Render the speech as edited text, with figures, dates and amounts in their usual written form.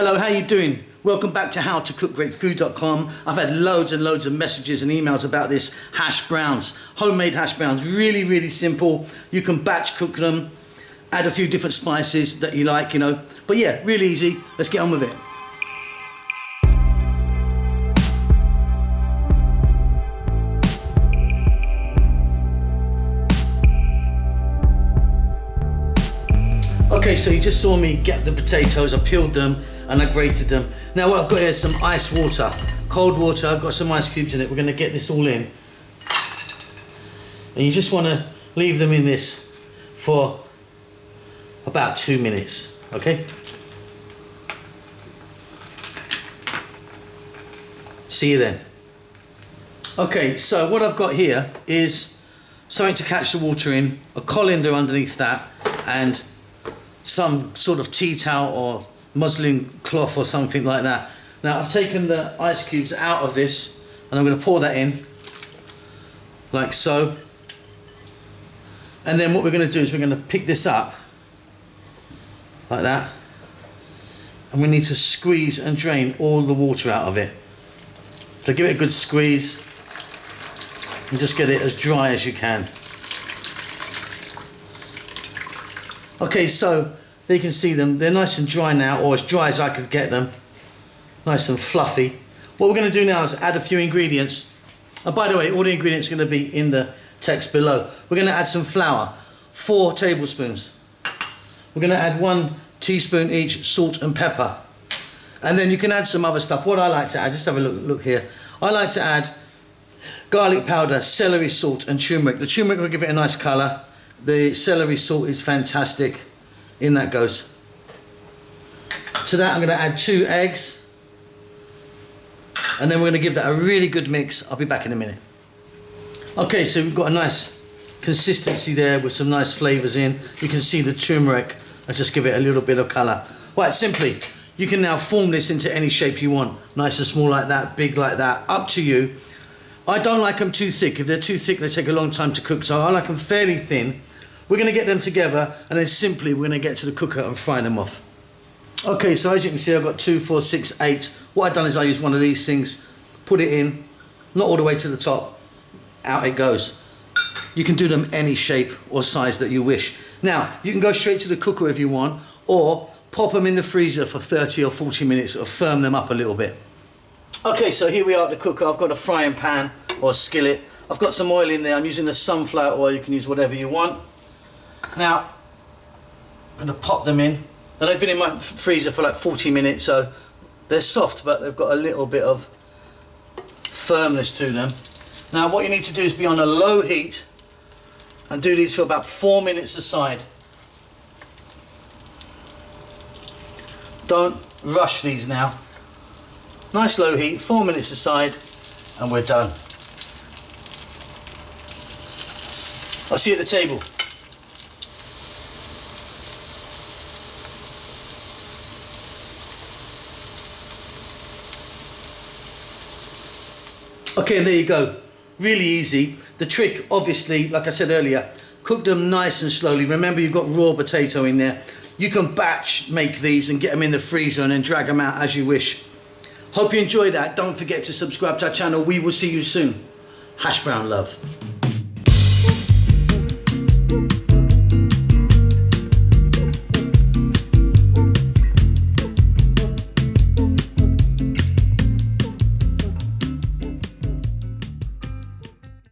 Hello, how you doing? Welcome back to howtocookgreatfood.com. I've had loads and loads of messages and emails about this hash browns, homemade hash browns. Really simple. You can batch cook them, add a few different spices that you like, you know. But yeah, really easy. Let's get on with it. Okay, so you just saw me get the potatoes, I peeled them and I grated them. Now what I've got here is some ice water, cold water. I've got some ice cubes in it. We're gonna get this all in. And you just wanna leave them in this for about 2 minutes, okay? See you then. Okay, so what I've got here is something to catch the water in, a colander underneath that, and some sort of tea towel or muslin cloth or something like that. Now I've taken the ice cubes out of this and I'm going to pour that in like so, and then what we're going to do is we're going to pick this up like that, and we need to squeeze and drain all the water out of it. So give it a good squeeze and just get it as dry as you can. Okay, so there you can see them. They're nice and dry now, or as dry as I could get them. Nice and fluffy. What we're going to do now is add a few ingredients. And by the way, all the ingredients are going to be in the text below. We're going to add some flour, 4 tablespoons. We're going to add 1 teaspoon each salt and pepper. And then you can add some other stuff. What I like to add, just have a look here. I like to add garlic powder, celery salt and turmeric. The turmeric will give it a nice colour. The celery salt is fantastic. In that goes. To that I'm going to add 2 eggs, and then we're going to give that a really good mix. I'll be back in a minute. Okay, so we've got a nice consistency there with some nice flavours in. You can see the turmeric. I'll just give it a little bit of colour. Quite simply, you can now form this into any shape you want. Nice and small like that, big like that, up to you. I don't like them too thick. If they're too thick, they take a long time to cook, so I like them fairly thin. We're going to get them together, and then simply we're going to get to the cooker and fry them off. Okay, so as you can see, I've got 2, 4, 6, 8. What I've done is I use one of these things, put it in, not all the way to the top, out it goes. You can do them any shape or size that you wish. Now, you can go straight to the cooker if you want, or pop them in the freezer for 30 or 40 minutes, or firm them up a little bit. Okay, so here we are at the cooker. I've got a frying pan or skillet. I've got some oil in there. I'm using the sunflower oil. You can use whatever you want. Now, I'm going to pop them in. Now, they've been in my freezer for like 40 minutes, so they're soft, but they've got a little bit of firmness to them. Now, what you need to do is be on a low heat and do these for about 4 minutes aside. Don't rush these now. Nice low heat, 4 minutes aside, and we're done. I'll see you at the table. Okay, and there you go. Really easy. The trick, obviously, like I said earlier, cook them nice and slowly. Remember, you've got raw potato in there. You can batch make these and get them in the freezer and then drag them out as you wish. Hope you enjoyed that. Don't forget to subscribe to our channel. We will see you soon. Hash brown love.